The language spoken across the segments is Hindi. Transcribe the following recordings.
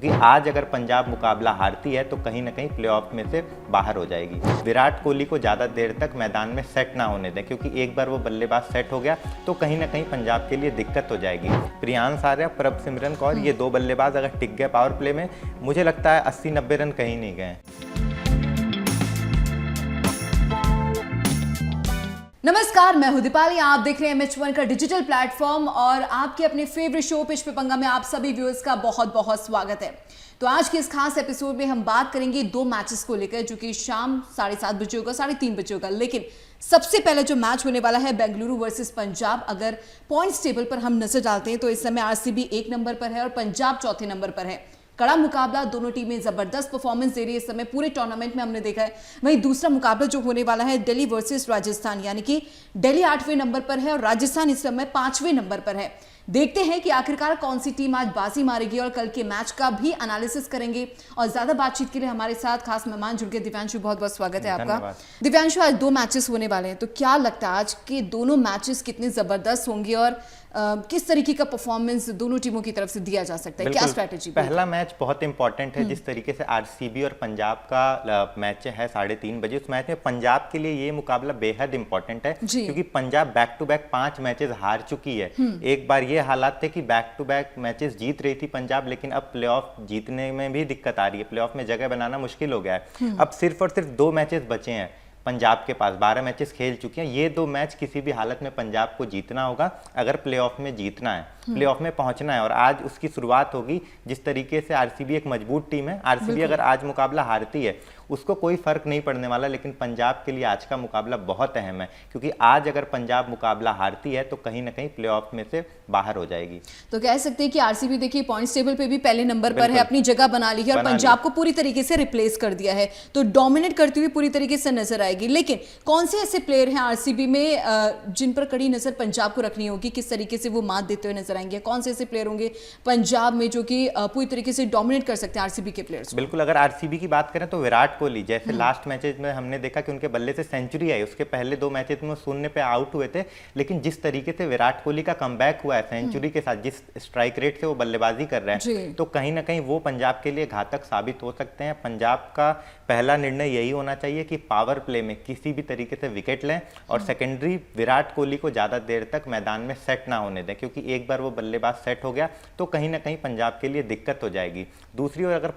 क्योंकि आज अगर पंजाब मुकाबला हारती है तो कहीं ना कहीं प्लेऑफ में से बाहर हो जाएगी। विराट कोहली को ज़्यादा देर तक मैदान में सेट ना होने दें, क्योंकि एक बार वो बल्लेबाज सेट हो गया तो कहीं ना कहीं पंजाब के लिए दिक्कत हो जाएगी। प्रियांश आर्या, प्रभसिमरन कौर, ये दो बल्लेबाज अगर टिक गए पावर प्ले में, मुझे लगता है 80-90 रन कहीं नहीं गए। नमस्कार, मैं हूं दीपाली। आप देख रहे हैं MH1 का डिजिटल प्लेटफॉर्म और आपके अपने फेवरेट शो पिच पे पंगा में आप सभी व्यूअर्स का बहुत बहुत स्वागत है। तो आज के इस खास एपिसोड में हम बात करेंगे दो मैचेस को लेकर, जो कि शाम 7:30 बजे होगा, 3:30 बजे होगा। लेकिन सबसे पहले जो मैच होने वाला है बेंगलुरु वर्सेस पंजाब। अगर पॉइंट्स टेबल पर हम नजर डालते हैं तो इस समय RCB 1 नंबर पर है और पंजाब चौथे नंबर पर है। कड़ा मुकाबला, दोनों टीमें जबरदस्त परफॉर्मेंस दे रही है इस समय, पूरे टूर्नामेंट में हमने देखा है। वहीं दूसरा मुकाबला जो होने वाला है दिल्ली वर्सेस राजस्थान, यानी कि दिल्ली 8वें नंबर पर है और राजस्थान इस समय 5वें नंबर पर है। देखते हैं कि आखिरकार कौन सी टीम आज बाजी मारेगी और कल के मैच का भी एनालिसिस करेंगे। और ज्यादा बातचीत के लिए हमारे साथ खास मेहमान जुड़ गए। दिव्यांशु, बहुत बहुत स्वागत है आपका। दिव्यांशु, आज दो मैचेस होने वाले हैं, तो क्या लगता है आज के दोनों मैचेस कितने जबरदस्त होंगे और किस तरीके का परफॉर्मेंस दोनों टीमों की तरफ से दिया जा सकता है? क्या स्ट्रैटेजी? पहला मैच बहुत इंपॉर्टेंट है। जिस तरीके से RCB और पंजाब का मैच है 3:30 बजे, उस मैच में पंजाब के लिए ये मुकाबला बेहद इंपॉर्टेंट है, क्योंकि Punjab back to back 5 matches हार चुकी है। एक बार ये हालात थे कि बैक टू बैक मैचेस जीत रही थी पंजाब, लेकिन अब प्लेऑफ जीतने में भी दिक्कत आ रही है, प्लेऑफ में जगह बनाना मुश्किल हो गया है। अब सिर्फ और सिर्फ 2 मैचेस बचे हैं पंजाब के पास, 12 मैचेस खेल चुके हैं। ये 2 मैच किसी भी हालत में पंजाब को जीतना होगा अगर प्लेऑफ में जीतना है, प्लेऑफ में पहुंचना है। और आज उसकी शुरुआत होगी। जिस तरीके से RCB एक मजबूत टीम है, RCB अगर आज मुकाबला हारती है उसको कोई फर्क नहीं पड़ने वाला, लेकिन पंजाब के लिए आज का मुकाबला बहुत अहम है, क्योंकि आज अगर पंजाब मुकाबला हारती है तो कहीं ना कहीं प्लेऑफ में से बाहर हो जाएगी। तो कह सकते हैं कि RCB देखिए पॉइंट्स टेबल पे भी पहले नंबर पर है, अपनी जगह बना ली है और पंजाब को पूरी तरीके से रिप्लेस कर दिया है, तो डोमिनेट करती हुई पूरी तरीके से नजर आएगी। लेकिन कौन से ऐसे प्लेयर हैं RCB में जिन पर कड़ी नजर पंजाब को रखनी होगी, किस तरीके से वो मात देते हुए नजर आएंगे? कौन से ऐसे प्लेयर होंगे पंजाब में जो कि पूरी तरीके से डोमिनेट कर सकते हैं RCB के प्लेयर्स? बिल्कुल, अगर RCB की बात करें तो विराट कोहली, जैसे लास्ट मैचेस में हमने देखा कि उनके बल्ले से सेंचुरी आई, उसके पहले 2 मैचेस में 0 पे आउट हुए थे, लेकिन जिस तरीके से विराट कोहली का कमबैक हुआ है सेंचुरी के साथ, जिस स्ट्राइक रेट से वो बल्लेबाजी कर रहे हैं, तो कहीं ना कहीं वो पंजाब के लिए घातक साबित हो सकते हैं। पंजाब का पहला निर्णय यही होना चाहिए कि पावर प्ले में किसी भी तरीके से विकेट लें और सेकेंडरी विराट कोहली को ज़्यादा देर तक मैदान में सेट ना होने दें, क्योंकि एक बार वो बल्लेबाज सेट हो गया तो कहीं ना कहीं पंजाब के लिए दिक्कत हो जाएगी। दूसरी ओर अगर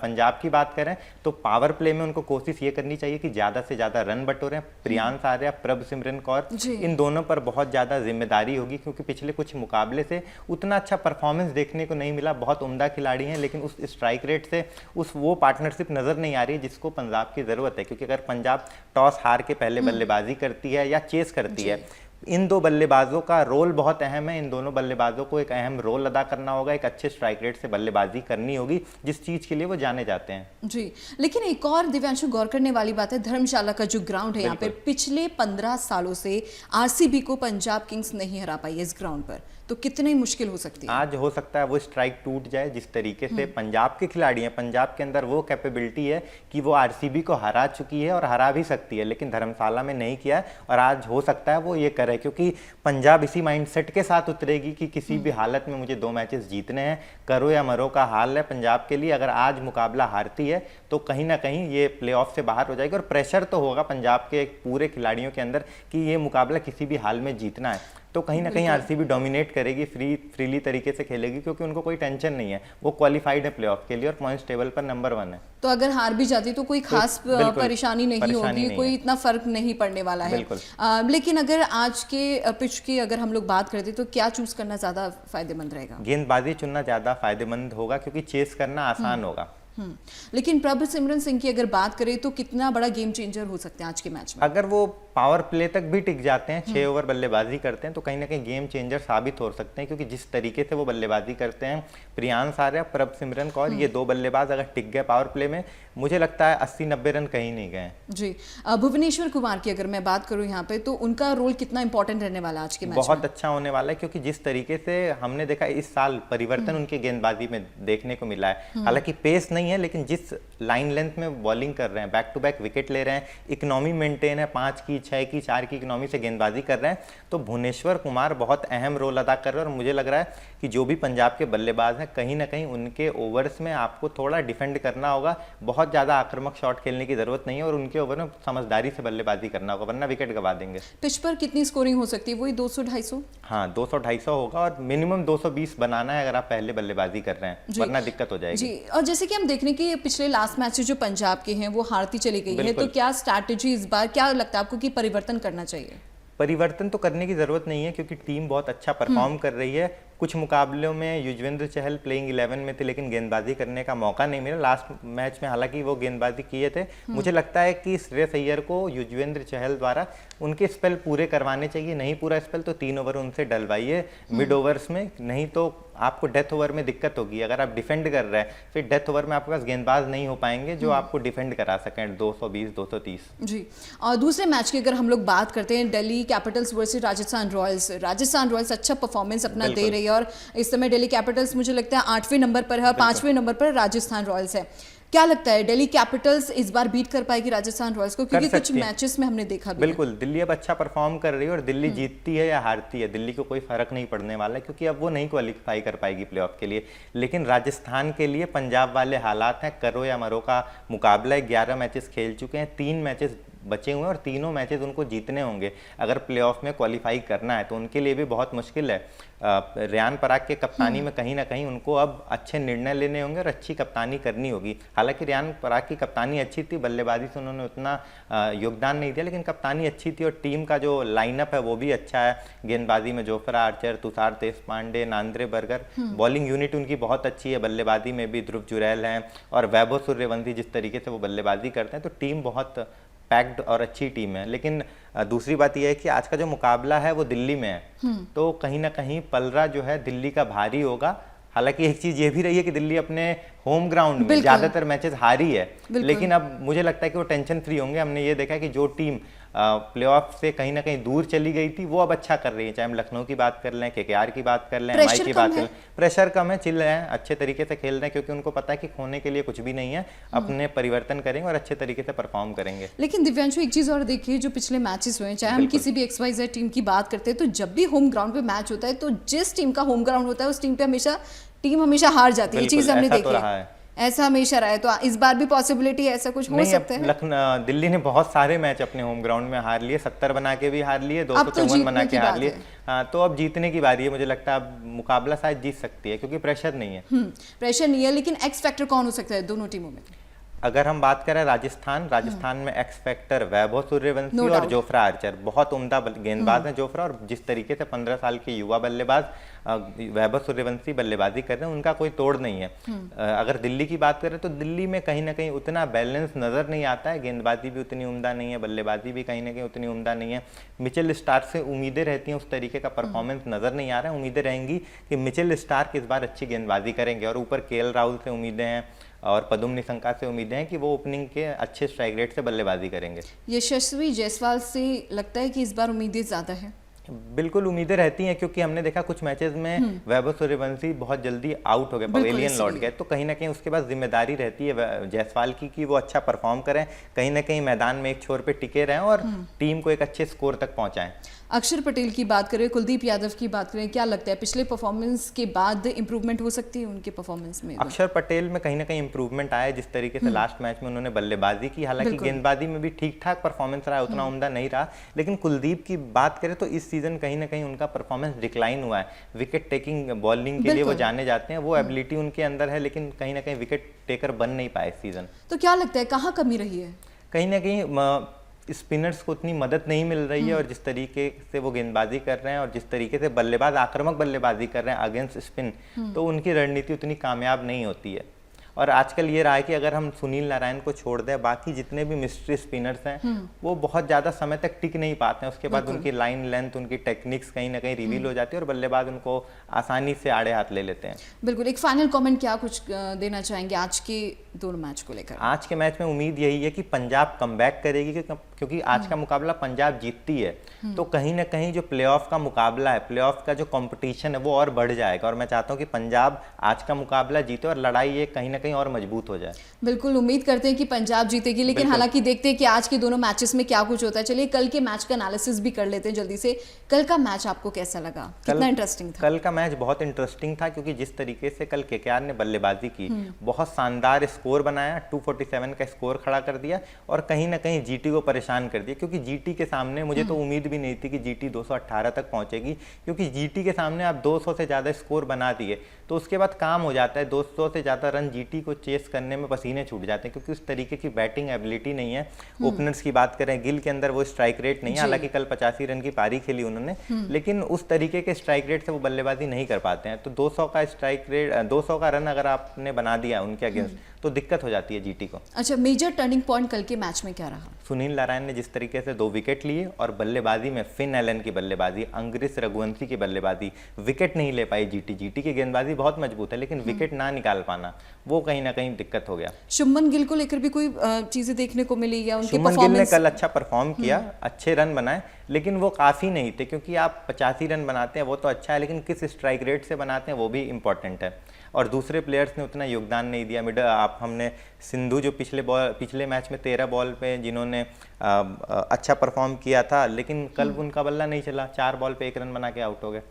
पंजाब की बात करें तो पावर प्ले में उनको कोशिश ये करनी चाहिए कि ज़्यादा से ज़्यादा रन बटोरें। प्रियांश आर्या, प्रभसिमरन कौर, इन दोनों पर बहुत ज़्यादा जिम्मेदारी होगी, क्योंकि पिछले कुछ मुकाबले से उतना अच्छा परफॉर्मेंस देखने को नहीं मिला। बहुत उम्दा खिलाड़ी हैं, लेकिन उस स्ट्राइक रेट से वो पार्टनरशिप नज़र नहीं आ रही है जिसको पंजाब की ज़रूरत है। क्योंकि अगर पंजाब टॉस हार के पहले बल्लेबाजी करती है या चेस करती है, इन 2 बल्लेबाजों का रोल बहुत अहम है। इन दोनों बल्लेबाजों को एक अहम रोल अदा करना होगा, एक अच्छे स्ट्राइक रेट से बल्लेबाजी करनी होगी, जिस चीज के लिए वो जाने जाते हैं। जी, लेकिन एक और दिव्यांशु गौर करने वाली बात है, धर्मशाला का जो ग्राउंड है, यहाँ पे पिछले 15 सालों से RCB को पंजाब किंग्स नहीं हरा पाई है इस ग्राउंड पर, तो कितनी मुश्किल हो सकती है? आज हो सकता है वो स्ट्राइक टूट जाए। जिस तरीके से पंजाब के खिलाड़ी हैं, पंजाब के अंदर वो कैपेबिलिटी है कि वो RCB को हरा चुकी है और हरा भी सकती है, लेकिन धर्मशाला में नहीं किया है। और आज हो सकता है वो ये करे, क्योंकि पंजाब इसी माइंडसेट के साथ उतरेगी कि किसी भी हालत में मुझे 2 मैचेस जीतने हैं, करो या मरो का हाल है पंजाब के लिए। अगर आज मुकाबला हारती है तो कहीं ना कहीं ये प्लेऑफ से बाहर हो जाएगी, और प्रेशर तो होगा पंजाब के पूरे खिलाड़ियों के अंदर कि ये मुकाबला किसी भी हाल में जीतना है। तो कहीं ना कहीं RCB डोमिनेट करेगी, फ्रीली तरीके से खेलेगी, क्योंकि उनको कोई टेंशन नहीं है, वो क्वालिफाइड है प्लेऑफ के लिए और पॉइंट्स टेबल पर नंबर 1 है। तो अगर हार भी जाती तो कोई खास परेशानी नहीं होगी, कोई इतना फर्क नहीं पड़ने वाला है। लेकिन अगर आज के पिच की अगर हम लोग बात करते तो क्या चूज करना ज्यादा फायदेमंद रहेगा? गेंदबाजी चुनना ज्यादा फायदेमंद होगा, क्योंकि चेस करना आसान होगा। लेकिन प्रभसिमरन सिंह की अगर बात करें तो कितना बड़ा गेम चेंजर हो सकते हैं आज के मैच में? अगर वो पावर प्ले तक भी टिक जाते हैं, 6 ओवर बल्लेबाजी करते हैं, तो कहीं ना कहीं गेम चेंजर साबित हो सकते हैं, क्योंकि जिस तरीके से वो बल्लेबाजी करते हैं, प्रियांश आर्या, प्रभसिमरन कौर, ये 2 बल्लेबाज अगर टिक गए पावर प्ले में, मुझे लगता है 80-90 रन कहीं नहीं गए। जी, भुवनेश्वर कुमार की अगर मैं बात करूं यहाँ पे, तो उनका रोल कितना इंपॉर्टेंट रहने वाला आज के मैच में? बहुत अच्छा होने वाला है, क्योंकि जिस तरीके से हमने देखा इस साल परिवर्तन उनके गेंदबाजी में देखने को मिला है। हालांकि पेस नहीं है, लेकिन जिस लाइन लेंथ में बॉलिंग कर रहे हैं, बैक टू बैक विकेट ले रहे हैं, इकोनॉमी मेंटेन है, 5 की, 6 की, 4 की इकोनॉमी से गेंदबाजी कर रहे हैं, तो भुवनेश्वर कुमार बहुत अहम रोल अदा कर रहे हैं। और मुझे लग रहा है कि जो भी पंजाब के बल्लेबाज हैं कहीं ना कहीं उनके ओवर्स में आपको थोड़ा डिफेंड करना होगा, बहुत ज़्यादा आक्रामक शॉट खेलने की ज़रूरत नहीं है और उनके ओवर में समझदारी से बल्लेबाजी करना होगा, वरना विकेट गवा देंगे। पिच पर कितनी स्कोरिंग हो सकती है? वही 200-250? हाँ, 200-250 होगा और मिनिमम 220 बनाना है अगर आप पहले बल्लेबाजी कर रहे हैं, वरना दिक्कत हो जाएगी। जी, और जैसे कि हम देख रहे हैं कि पिछले लास्ट मैच जो पंजाब के हैं वो हारती चली गई है, तो क्या स्ट्रैटेजी इस बार, क्या लगता है आपको कि परिवर्तन करना चाहिए? परिवर्तन तो करने की ज़रूरत नहीं है क्योंकि टीम बहुत अच्छा परफॉर्म कर रही है। कुछ मुकाबलों में युजवेंद्र चहल प्लेइंग 11 में थे लेकिन गेंदबाजी करने का मौका नहीं मिला। लास्ट मैच में हालांकि वो गेंदबाजी किए थे। मुझे लगता है कि श्रेयस अय्यर को युजवेंद्र चहल द्वारा उनके स्पेल पूरे करवाने चाहिए। नहीं पूरा स्पेल तो 3 ओवर उनसे डलवाइए मिड ओवर्स में, नहीं तो आपको डेथ ओवर में दिक्कत होगी। अगर आप डिफेंड कर रहे हैं फिर डेथ ओवर में आपके पास गेंदबाज नहीं हो पाएंगे जो आपको डिफेंड करा सकें 220-230। जी, और दूसरे मैच की अगर हम लोग बात करते हैं, Delhi Capitals versus Rajasthan Royals. Rajasthan Royals अच्छा परफॉर्मेंस अपना दे रही है और इस समय दिल्ली कैपिटल्स मुझे लगता है 8वें नंबर पर है और 5वें नंबर पर राजस्थान रॉयल्स है। क्या लगता है दिल्ली कैपिटल्स इस बार बीट कर पाएगी राजस्थान रॉयल्स को? क्योंकि कुछ मैचेस में हमने देखा भी बिल्कुल दिल्ली अब अच्छा परफॉर्म कर रही है और दिल्ली जीतती है या हारती है दिल्ली को कोई फर्क नहीं पड़ने वाला है क्योंकि अब वो नहीं क्वालिफाई कर पाएगी प्लेऑफ के लिए। लेकिन राजस्थान के लिए पंजाब वाले हालात हैं, करो या मरो का मुकाबला है। 11 मैचेस खेल चुके हैं, 3 मैचेस बचे हुए हैं और तीनों मैचेस उनको जीतने होंगे अगर प्लेऑफ में क्वालिफाई करना है, तो उनके लिए भी बहुत मुश्किल है। रियान पराग के कप्तानी में कहीं ना कहीं उनको अब अच्छे निर्णय लेने होंगे और अच्छी कप्तानी करनी होगी। हालांकि रियान पराग की कप्तानी अच्छी थी, बल्लेबाजी से उन्होंने उतना योगदान नहीं दिया, लेकिन कप्तानी अच्छी थी और टीम का जो लाइनअप है वो भी अच्छा है। गेंदबाजी में Jofra Archer, Tushar Deshpande, Nandre Burger, bowling unit उनकी बहुत अच्छी है। बल्लेबाजी में भी ध्रुव जुरैल हैं और वैभव सूर्यवंशी जिस तरीके से वो बल्लेबाजी करते हैं, तो टीम बहुत पैक्ड और अच्छी टीम है। लेकिन दूसरी बात यह है कि आज का जो मुकाबला है वो दिल्ली में है, तो कहीं ना कहीं पलड़ा जो है दिल्ली का भारी होगा। हालांकि एक चीज ये भी रही है कि दिल्ली अपने होम ग्राउंड में ज्यादातर मैचेस हारी है, लेकिन अब मुझे लगता है कि वो टेंशन फ्री होंगे। हमने ये देखा है कि जो टीम प्लेऑफ से कहीं ना कहीं दूर चली गई थी वो अब अच्छा कर रही है। चाहे हम लखनऊ की बात कर लें, केकेआर की बात कर लें, एमआई की बात कर लें, प्रेशर कम है, चिल है, अच्छे तरीके से खेल रहे हैं क्योंकि उनको पता है कि खोने के लिए कुछ भी नहीं है। अपने परिवर्तन करेंगे और अच्छे तरीके से परफॉर्म करेंगे। लेकिन दिव्यांशु एक चीज और देखिए, जो पिछले मैचेस हुए, चाहे हम किसी भी XYZ टीम की बात करते हैं, तो जब भी होम ग्राउंड पे मैच होता है तो जिस टीम का होम ग्राउंड होता है उस टीम पे टीम हमेशा हार जाती है। ये चीज हमने देखी है, ऐसा हमेशा रहा है। तो इस बार भी पॉसिबिलिटी ऐसा कुछ हो सकता है? दिल्ली ने बहुत सारे मैच अपने होम ग्राउंड में हार लिए, 70 बना के भी हार लिए, 254 बना के हार लिए। हाँ, तो अब जीतने की बारी है। मुझे लगता है अब मुकाबला शायद जीत सकती है क्योंकि प्रेशर नहीं है। प्रेशर नहीं है, लेकिन एक्स फैक्टर कौन हो सकता है दोनों टीमों में? अगर हम बात करें राजस्थान में एक्स फैक्टर वैभव सूर्यवंशी और जोफ्रा आर्चर, बहुत उम्दा गेंदबाज हैं जोफ्रा, और जिस तरीके से 15 साल के युवा बल्लेबाज वैभव सूर्यवंशी बल्लेबाजी कर रहे हैं उनका कोई तोड़ नहीं है। अगर दिल्ली की बात करें तो दिल्ली में कहीं ना कहीं उतना बैलेंस नजर नहीं आता है, गेंदबाजी भी उतनी उम्दा नहीं है, बल्लेबाजी भी कहीं ना कहीं उतनी उम्दा नहीं है। मिचेल स्टार्क से उम्मीदें रहती हैं, उस तरीके का परफॉर्मेंस नजर नहीं आ रहा है। उम्मीदें रहेंगी कि मिचेल स्टार्क इस बार अच्छी गेंदबाजी करेंगे और ऊपर केएल राहुल से उम्मीदें हैं और पदुम निशंका से उम्मीदें हैं कि वो ओपनिंग के अच्छे स्ट्राइक रेट से बल्लेबाजी करेंगे। यशस्वी जायसवाल से लगता है कि इस बार उम्मीदें ज्यादा है? बिल्कुल उम्मीदें रहती हैं क्योंकि हमने देखा कुछ मैचेस में वैभव सूर्यवंशी बहुत जल्दी आउट हो गए, पवेलियन लौट गए, तो कहीं ना कहीं उसके पास जिम्मेदारी रहती है जायसवाल की कि वो अच्छा परफॉर्म करें, कहीं ना कहीं मैदान में एक छोर पे टिके रहें और टीम को एक अच्छे स्कोर तक पहुंचाएं। अक्षर पटेल की बात करें, कुलदीप यादव की बात करें, क्या लगता है पिछले परफॉर्मेंस के बाद इंप्रूवमेंट हो सकती है उनके परफॉर्मेंस में? अक्षर पटेल में कहीं ना कहीं इंप्रूवमेंट आया, जिस तरीके से लास्ट मैच में उन्होंने बल्लेबाजी की, हालांकि गेंदबाजी में भी ठीक ठाक परफॉर्मेंस रहा, उतना उम्दा नहीं रहा। लेकिन कुलदीप की बात करें तो इस सीजन कहीं ना कहीं उनका परफॉर्मेंस डिक्लाइन हुआ है। विकेट टेकिंग बॉलिंग के लिए वो जाने जाते हैं, वो एबिलिटी उनके अंदर है, लेकिन कहीं ना कहीं विकेट टेकर बन नहीं पाए इस सीजन। तो क्या लगता है कहाँ कमी रही है? कहीं ना कहीं स्पिनर्स को उतनी मदद नहीं मिल रही है और जिस तरीके से वो गेंदबाजी कर रहे हैं और जिस तरीके से बल्लेबाज आक्रामक बल्लेबाजी कर रहे हैं अगेंस्ट स्पिन, तो उनकी रणनीति उतनी कामयाब नहीं होती है। और आजकल ये रहा है कि अगर हम सुनील नारायण को छोड़ दें, बाकी जितने भी मिस्ट्री स्पिनर्स हैं वो बहुत ज़्यादा समय तक टिक नहीं पाते हैं। उसके बाद उनकी लाइन लेंथ, उनकी टेक्निक्स कहीं ना कहीं रिवील हो जाती है और बल्लेबाज उनको आसानी से आड़े हाथ ले लेते हैं। बिल्कुल, एक फाइनल कमेंट क्या कुछ देना चाहेंगे आज के दोनों मैच को लेकर? आज के मैच में उम्मीद यही है कि पंजाब कमबैक करेगी, क्योंकि क्योंकि आज का मुकाबला पंजाब जीतती है तो कहीं ना कहीं जो प्लेऑफ का मुकाबला है, प्लेऑफ का जो कंपटीशन है वो और बढ़ जाएगा। और मैं चाहता हूँ कि पंजाब आज का मुकाबला जीते और लड़ाई ये कहीं ना कहीं और मजबूत हो जाए। बिल्कुल उम्मीद करते हैं कि पंजाब जीतेगी, लेकिन हालांकि देखते हैं कि आज के दोनों मैचेस में क्या कुछ होता है। चलिए कल के मैच का एनालिसिस भी कर लेते हैं जल्दी से। कल का मैच आपको कैसा लगा, कितना इंटरेस्टिंग था? कल का मैच बहुत इंटरेस्टिंग था क्योंकि जिस तरीके से कल केकेआर ने बल्लेबाजी की, बहुत शानदार स्कोर बनाया, 247 का स्कोर खड़ा कर दिया और कहीं ना कहीं जीटी को परेशान कर दिया। क्योंकि जीटी के सामने मुझे तो उम्मीद भी नहीं थी कि जीटी 218 तक पहुंचेगी, क्योंकि जीटी के सामने आप 200 से ज़्यादा स्कोर बना दिए तो उसके बाद काम हो जाता है। 200 से ज़्यादा रन जीटी को चेस करने में पसीने छूट जाते हैं क्योंकि उस तरीके की बैटिंग एबिलिटी नहीं है। ओपनर्स की बात करें, गिल के अंदर वो स्ट्राइक रेट नहीं है, हालांकि कल 85 रन की पारी खेली उन्होंने, लेकिन उस तरीके के स्ट्राइक रेट से वो बल्लेबाजी नहीं कर पाते हैं। तो 200 का स्ट्राइक रेट, 200 का रन अगर आपने बना दिया उनके अगेंस्ट तो दिक्कत हो जाती है जीटी को। अच्छा, मेजर टर्निंग पॉइंट कल के मैच में क्या रहा? सुनील नारायण ने जिस तरीके से 2 विकेट लिए और बल्लेबाजी में फिन एलन की बल्लेबाजी, अंग्रेस रघुवंशी की बल्लेबाजी, विकेट नहीं ले पाई जीटी। जीटी की गेंदबाजी बहुत मजबूत है लेकिन विकेट ना निकाल पाना वो कहीं ना कहीं दिक्कत हो गया। शुभमन गिल को लेकर भी कोई चीजें देखने को मिली या उनके शुभमन गिल ने कल अच्छा परफॉर्म किया, अच्छे रन बनाए, लेकिन वो काफ़ी नहीं थे क्योंकि आप 85 रन बनाते हैं वो तो अच्छा है, लेकिन किस स्ट्राइक रेट से बनाते हैं वो भी इंपॉर्टेंट है। और दूसरे प्लेयर्स ने उतना योगदान नहीं दिया। हमने सिंधु जो पिछले मैच में 13 बॉल पे जिन्होंने अच्छा परफॉर्म किया था, लेकिन कल उनका बल्ला नहीं चला, 4 बॉल पे 1 रन बना के आउट हो गए।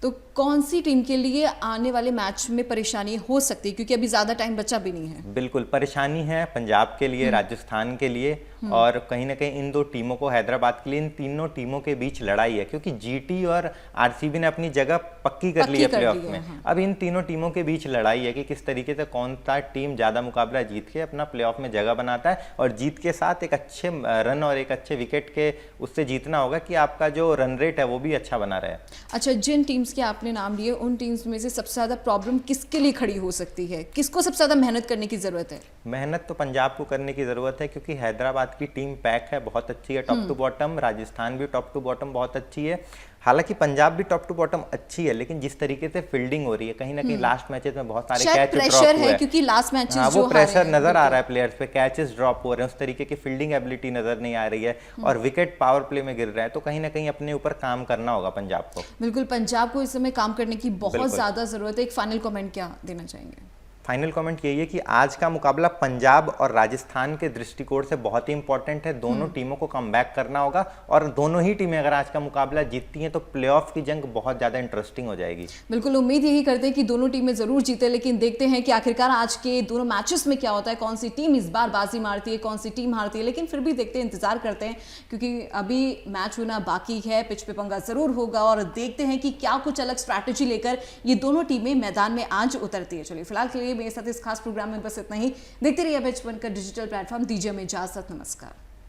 तो कौन सी टीम के लिए आने वाले मैच में परेशानी हो सकती है, क्योंकि अभी ज्यादा टाइम बचा भी नहीं है? बिल्कुल परेशानी है पंजाब के लिए, राजस्थान के लिए और कहीं ना कहीं इन 2 टीमों को, हैदराबाद के लिए, इन तीनों टीमों के बीच लड़ाई है क्योंकि जीटी और आरसीबी ने अपनी जगह पक्की कर ली है प्लेऑफ में। अब इन तीनों टीमों के बीच लड़ाई है कि किस तरीके से कौन सा टीम ज्यादा मुकाबला जीत के अपना प्लेऑफ में जगह बनाता है और जीत के साथ एक अच्छे रन और एक अच्छे विकेट के उससे जीतना होगा कि आपका जो रन रेट है वो भी अच्छा बना रहे। अच्छा, जिन टीम्स के आपने नाम लिए उन टीम्स में से सबसे ज्यादा प्रॉब्लम किसके लिए खड़ी हो सकती है, किसको सबसे ज्यादा मेहनत करने की जरूरत है? मेहनत तो पंजाब को करने की जरूरत है क्योंकि हैदराबाद की टीम पैक है, बहुत अच्छी है टॉप टू बॉटम, राजस्थान भी टॉप टू बॉटम बहुत अच्छी है, हालांकि पंजाब भी टॉप टू बॉटम अच्छी है, लेकिन जिस तरीके से फील्डिंग हो रही है कहीं ना कहीं लास्ट मैचेस में बहुत सारे कैच ड्रॉप हुए हैं क्योंकि लास्ट मैचेस वो प्रेशर नजर आ रहा है प्लेयर्स पे, कैचेस ड्रॉप हो रहे हैं, उस तरीके की फील्डिंग एबिलिटी नजर नहीं आ रही है और विकेट पावर प्ले में गिर रहा है, तो कहीं ना कहीं अपने ऊपर काम करना होगा पंजाब को। बिल्कुल, पंजाब को इस समय काम करने की बहुत ज्यादा जरूरत है। एक फाइनल कमेंट क्या देना चाहेंगे? फाइनल कमेंट यही है कि आज का मुकाबला पंजाब और राजस्थान के दृष्टिकोण से बहुत ही इंपॉर्टेंट है। दोनों टीमों को कमबैक करना होगा और दोनों ही टीमें अगर आज का मुकाबला जीतती हैं तो प्लेऑफ की जंग बहुत ज़्यादा इंटरेस्टिंग हो जाएगी। बिल्कुल, उम्मीद यही करते हैं कि दोनों टीमें जरूर जीते, लेकिन देखते हैं कि आखिरकार आज के दोनों मैचेस में क्या होता है, कौन सी टीम इस बार बाजी मारती है, कौन सी टीम हारती है। लेकिन फिर भी देखते हैं, इंतजार करते हैं क्योंकि अभी मैच होना बाकी है, पिच पे पंगा जरूर होगा और देखते हैं कि क्या कुछ अलग स्ट्रैटेजी लेकर ये दोनों टीमें मैदान में आज उतरती है। चलिए फिलहाल के लिए मेरे साथ इस खास प्रोग्राम में बस इतना ही। देखते रहिए H1 का डिजिटल प्लेटफॉर्म। दीजिए हमें इजाजत, नमस्कार।